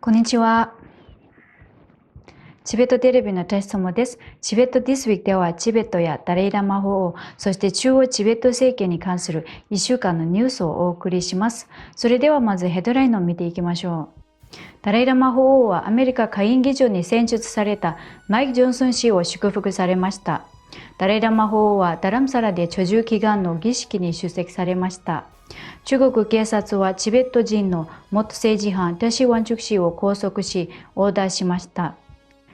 こんにちは。チベットテレビのテストもです。チベット This Week ではチベットやダレイラマ法王、そして中央チベット政権に関する1週間のニュースをお送りします。それではまずヘッドラインを見ていきましょう。ダレイラマ法王はアメリカ下院議長に選出されたマイク・ジョンソン氏を祝福されました。ダレイラマ法王はダラムサラで居住祈願の儀式に出席されました。中国警察はチベット人の元政治犯タシ・ワンチュク氏を拘束し、オーダーしました。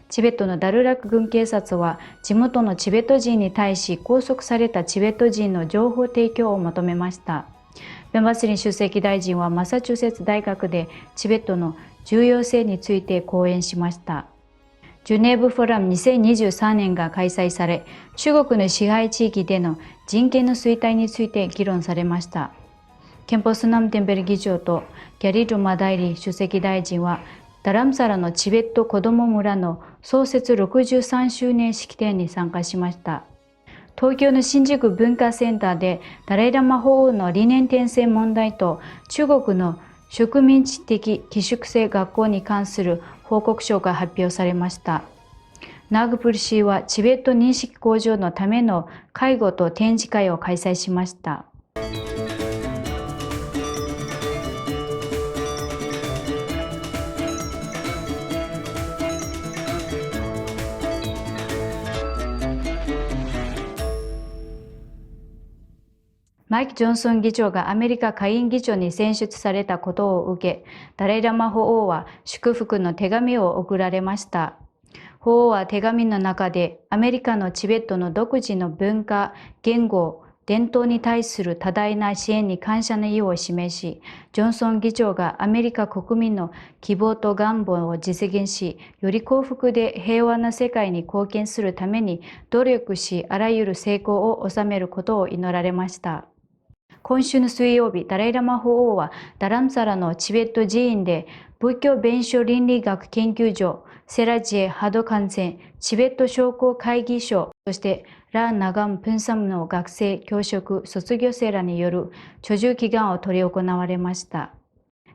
チベットのダルラク軍警察は地元のチベット人に対し拘束されたチベット人の情報提供を求めました。ベンバスリン首席大臣はマサチューセッツ大学でチベットの重要性について講演しました。ジュネーブフォーラム2023年が開催され、中国の支配地域での人権の衰退について議論されました。ケンポスナムテンベル議長とギャリル・マダイリ首席大臣はダラムサラのチベット子ども村の創設63周年式典に参加しました。東京の新宿文化センターでダライラマ法王の理念転生問題と中国の植民地的寄宿制学校に関する報告書が発表されました。ナーグプル市はチベット認識向上のための介護と展示会を開催しました。マイク・ジョンソン議長がアメリカ下院議長に選出されたことを受け、ダレイラマ法王は祝福の手紙を送られました。法王は手紙の中でアメリカのチベットの独自の文化、言語、伝統に対する多大な支援に感謝の意を示し、ジョンソン議長がアメリカ国民の希望と願望を実現し、より幸福で平和な世界に貢献するために努力し、あらゆる成功を収めることを祈られました。今週の水曜日、ダレイラマ法王はダラムサラのチベット寺院で仏教弁証倫理学研究所、セラジエ・ハドカンセン、チベット商工会議所、そしてラ・ナガン・プンサムの学生、教職、卒業生らによる居住祈願を執り行われました。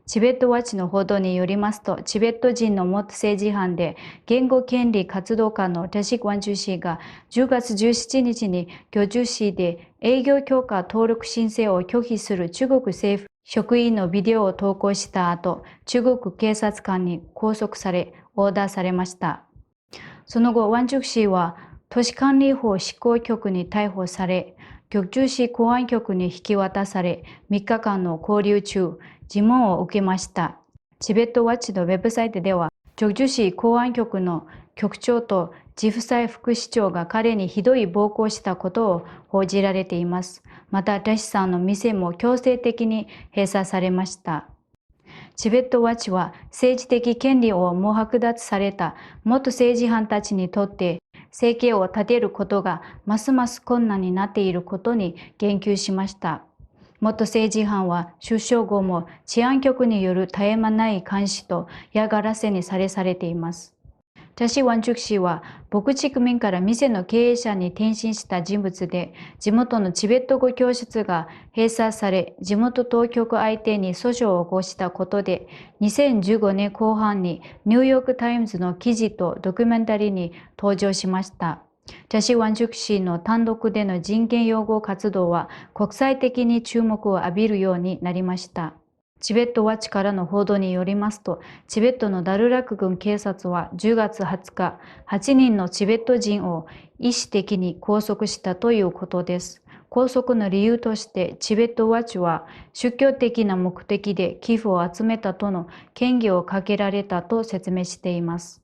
チベットワッチの報道によりますと、チベット人の元政治犯で言語権利活動家のタシク・ワンチュ氏が10月17日に居住市で営業許可登録申請を拒否する中国政府職員のビデオを投稿した後、中国警察官に拘束され、オーダーされました。その後、ワンチュク氏は都市管理法執行局に逮捕され、居住市公安局に引き渡され、3日間の勾留中、尋問を受けました。チベットワッチのウェブサイトでは、居住市公安局の局長と地夫妻副市長が彼にひどい暴行したことを報じられています。また、タシさんの店も強制的に閉鎖されました。チベットワッチは政治的権利をも剥奪された元政治犯たちにとって生計を立てることがますます困難になっていることに言及しました。元政治犯は出所後も治安局による絶え間ない監視と嫌がらせにされています。タシ・ワンチュク氏は牧畜民から店の経営者に転身した人物で、地元のチベット語教室が閉鎖され、地元当局相手に訴訟を起こしたことで、2015年後半にニューヨーク・タイムズの記事とドキュメンタリーに登場しました。タシ・ワンチュク氏の単独での人権擁護活動は国際的に注目を浴びるようになりました。チベットワッチからの報道によりますと、チベットのダルラク軍警察は10月20日、8人のチベット人を意思的に拘束したということです。拘束の理由として、チベットワッチは宗教的な目的で寄付を集めたとの嫌疑をかけられたと説明しています。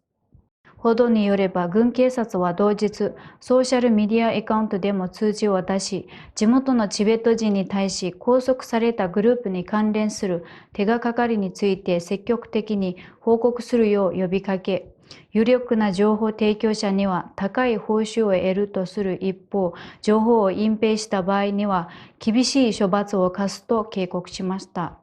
報道によれば、軍警察は同日、ソーシャルメディアアカウントでも通知を出し、地元のチベット人に対し拘束されたグループに関連する手がかりについて積極的に報告するよう呼びかけ、有力な情報提供者には高い報酬を得るとする一方、情報を隠蔽した場合には厳しい処罰を科すと警告しました。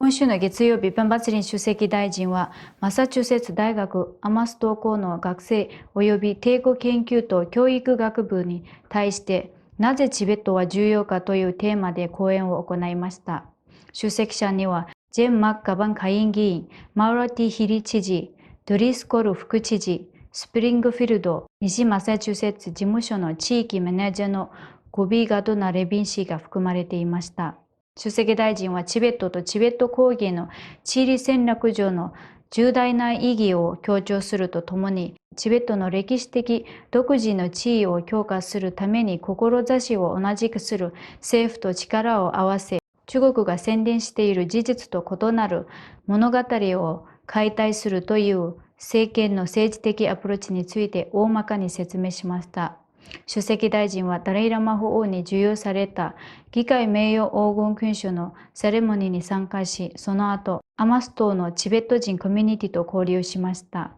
今週の月曜日、ペンバツリン首席大臣は、マサチューセッツ大学アマスト校の学生及び帝国研究と教育学部に対して、なぜチベットは重要かというテーマで講演を行いました。出席者には、ジェン・マッカバン下院議員、マウラティ・ヒリ知事、ドリスコル副知事、スプリングフィールド、西マサチューセッツ事務所の地域マネージャーのゴビー・ガドナ・レビン氏が含まれていました。出席大臣はチベットとチベット高原の地理戦略上の重大な意義を強調するとともに、チベットの歴史的独自の地位を強化するために志を同じくする政府と力を合わせ、中国が宣伝している事実と異なる物語を解体するという政権の政治的アプローチについて大まかに説明しました。出席大臣はダライ・ラマ法王に授与された議会名誉黄金勲章のセレモニーに参加し、その後、アマス島のチベット人コミュニティと交流しました。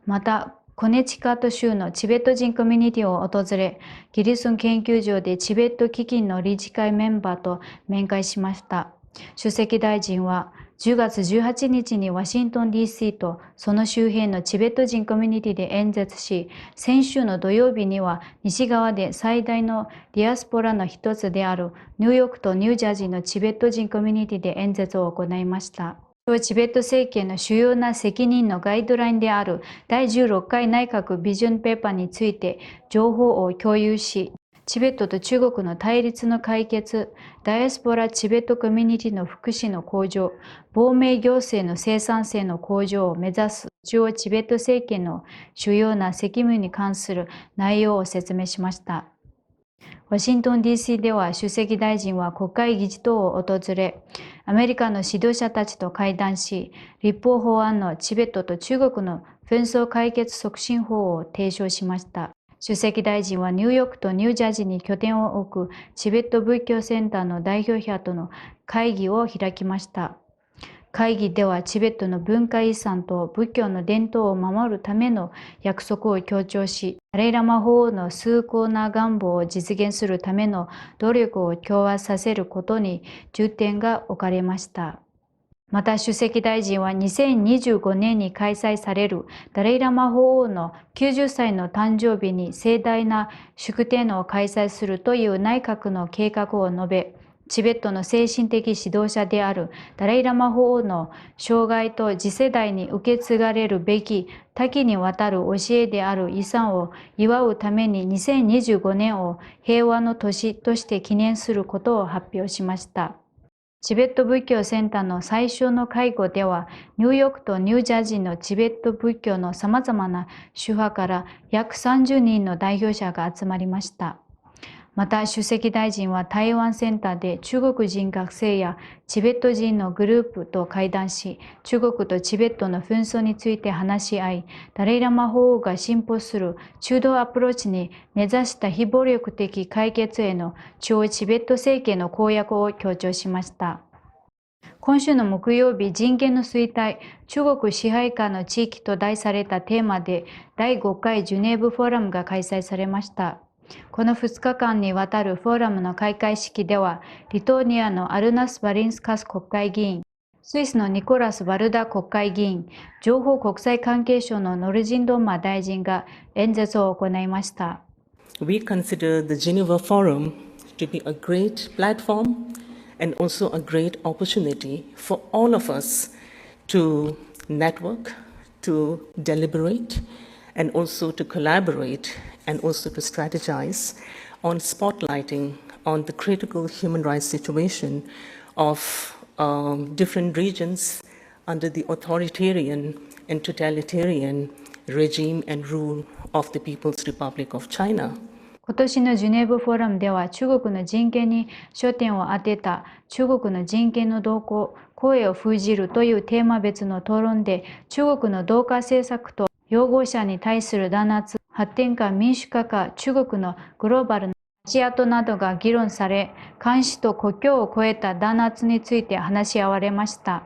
また、コネチカット州のチベット人コミュニティを訪れ、ギリスン研究所でチベット基金の理事会メンバーと面会しました。出席大臣は、10月18日にワシントン DC とその周辺のチベット人コミュニティで演説し、先週の土曜日には西側で最大のディアスポラの一つであるニューヨークとニュージャージーのチベット人コミュニティで演説を行いました。チベット政権の主要な責任のガイドラインである第16回内閣ビジョンペーパーについて情報を共有し、チベットと中国の対立の解決、ダイアスポラチベットコミュニティの福祉の向上、亡命行政の生産性の向上を目指す中央チベット政権の主要な責務に関する内容を説明しました。ワシントン DC では出席大臣は国会議事堂を訪れ、アメリカの指導者たちと会談し、立法法案のチベットと中国の紛争解決促進法を提唱しました。出席大臣はニューヨークとニュージャージーに拠点を置くチベット仏教センターの代表者との会議を開きました。会議ではチベットの文化遺産と仏教の伝統を守るための約束を強調し、ダライ・ラマ法王の崇高な願望を実現するための努力を強化させることに重点が置かれました。また出席大臣は2025年に開催されるダライ・ラマ法王の90歳の誕生日に盛大な祝典を開催するという内閣の計画を述べ、チベットの精神的指導者であるダライ・ラマ法王の生涯と次世代に受け継がれるべき多岐にわたる教えである遺産を祝うために2025年を平和の年として記念することを発表しました。チベット仏教センターの最初の会合では、ニューヨークとニュージャージーのチベット仏教の様々な宗派から約30人の代表者が集まりました。また出席大臣は台湾センターで中国人学生やチベット人のグループと会談し、中国とチベットの紛争について話し合い、ダライ・ラマ法王が進歩する中道アプローチに根ざした非暴力的解決への中央チベット政権の公約を強調しました。今週の木曜日、人権の衰退、中国支配下の地域と題されたテーマで第5回ジュネーブフォーラムが開催されました。この2日間にわたるフォーラムの開会式では、リトーニアのアルナス・バリンスカス国会議員、スイスのニコラス・バルダ国会議員、情報国際関係省のノルジンドンマ大臣が演説を行いました。We consider the Geneva Forum to be a great platform and also a great opportunity for all of us to network, to deliberate, and also to collaborate, and also to strategize on spotlighting on the critical human rights situation of different regions under the authoritarian and totalitarian regime and rule of the People's Republic of China. 今年のジュネーブフォーラムでは中国の人権に焦点を当てた中国の人権の動向、声を封じるというテーマ別の討論で中国の同化政策と擁護者に対する弾圧、発展か民主化か中国のグローバルな足跡などが議論され、監視と国境を越えた弾圧について話し合われました。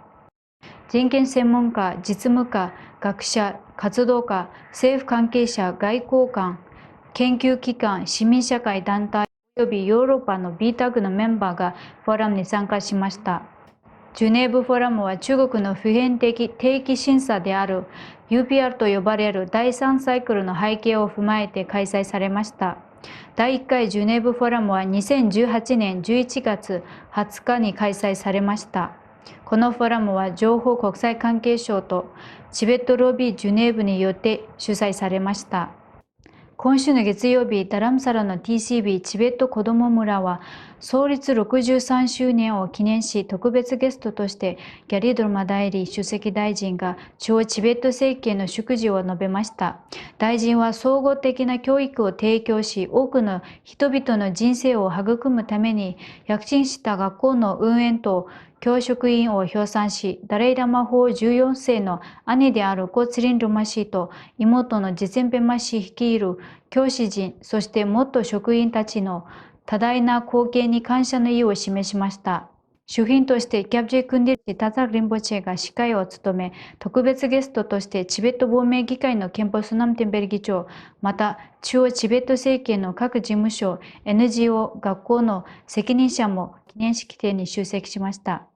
人権専門家、実務家、学者、活動家、政府関係者、外交官、研究機関、市民社会団体およびヨーロッパの BTAG のメンバーがフォーラムに参加しました。ジュネーブフォーラムは中国の普遍的定期審査である UPR と呼ばれる第3サイクルの背景を踏まえて開催されました。第1回ジュネーブフォーラムは2018年11月20日に開催されました。このフォーラムは情報国際関係省とチベットロビージュネーブによって主催されました。今週の月曜日、ダラムサラの TCB チベット子ども村は創立63周年を記念し、特別ゲストとしてギャリドルマ代理首席大臣が中央チベット政権の祝辞を述べました。大臣は総合的な教育を提供し、多くの人々の人生を育むために躍進した学校の運営と教職員を評賛し、ダレイラマ法14世の兄であるコツリンルマ氏と妹のジツェンペマ氏率いる教師陣、そして元職員たちの多大な貢献に感謝の意を示しました。主賓としてキャプジェ・クンディルチ・タザ・リンボチェが司会を務め、特別ゲストとしてチベット亡命議会のケンポ・スナムテンベル議長、また中央チベット政権の各事務所、NGO、学校の責任者も記念式典に出席しました。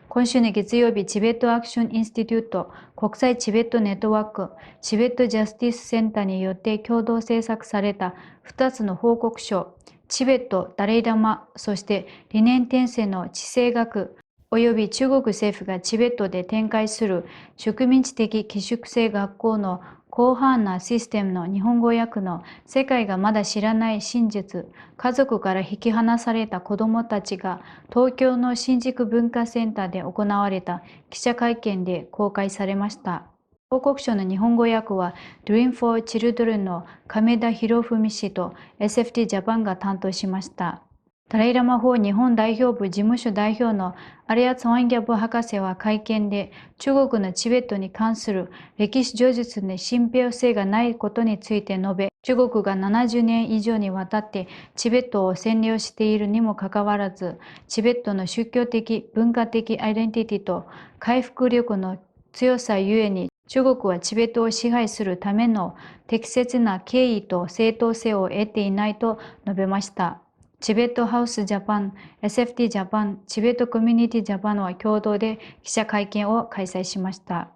今週の月曜日、チベットアクションインスティテュート、国際チベットネットワーク、チベットジャスティスセンターによって共同制作された2つの報告書、チベット、ダレイラマ、そして理念転生の地政学、および中国政府がチベットで展開する植民地的寄宿制学校の広範なシステムの日本語訳の世界がまだ知らない真実、家族から引き離された子どもたちが東京の新宿文化センターで行われた記者会見で公開されました。報告書の日本語訳は Dream for Children の亀田博文氏と SFT ジャパンが担当しました。ダレイラマ法日本代表部事務所代表のアリア・ツワンギャブ博士は会見で、中国のチベットに関する歴史叙述に信憑性がないことについて述べ、中国が70年以上にわたってチベットを占領しているにもかかわらず、チベットの宗教的、文化的アイデンティティと回復力の強さゆえに、中国はチベットを支配するための適切な敬意と正当性を得ていないと述べました。チベットハウスジャパン、SFT ジャパン、チベットコミュニティジャパンは共同で記者会見を開催しました。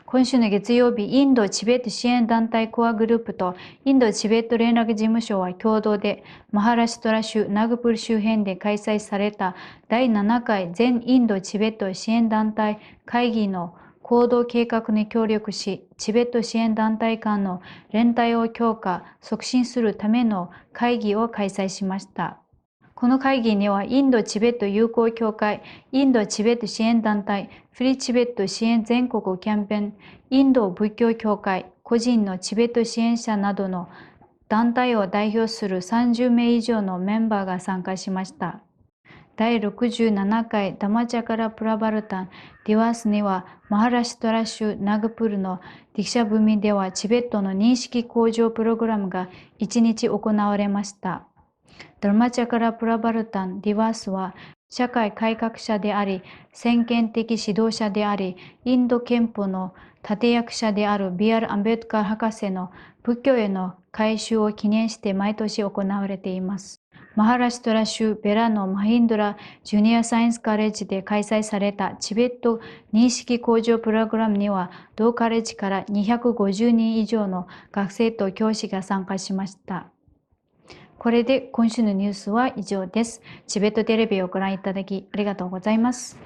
今週の月曜日、インドチベット支援団体コアグループとインドチベット連絡事務所は共同でマハラシュトラ州ナグプル周辺で開催された第7回全インドチベット支援団体会議の行動計画に協力し、チベット支援団体間の連帯を強化、促進するための会議を開催しました。この会議には、インドチベット友好協会、インドチベット支援団体、フリーチベット支援全国キャンペーン、インド仏教協会、個人のチベット支援者などの団体を代表する30名以上のメンバーが参加しました。第67回ダマチャカラプラバルタンディワースにはマハラシュトラ州ナグプルのディクシャブミではチベットの認識向上プログラムが1日行われました。ダマチャカラプラバルタンディワースは社会改革者であり、先見的指導者であり、インド憲法の立役者であるB.R. アンベッドカー博士の仏教への改宗を記念して毎年行われています。マハラシュトラ州ベラのマヒンドラジュニアサイエンスカレッジで開催されたチベット認識向上プログラムには、同カレッジから250人以上の学生と教師が参加しました。これで今週のニュースは以上です。チベットテレビをご覧いただきありがとうございます。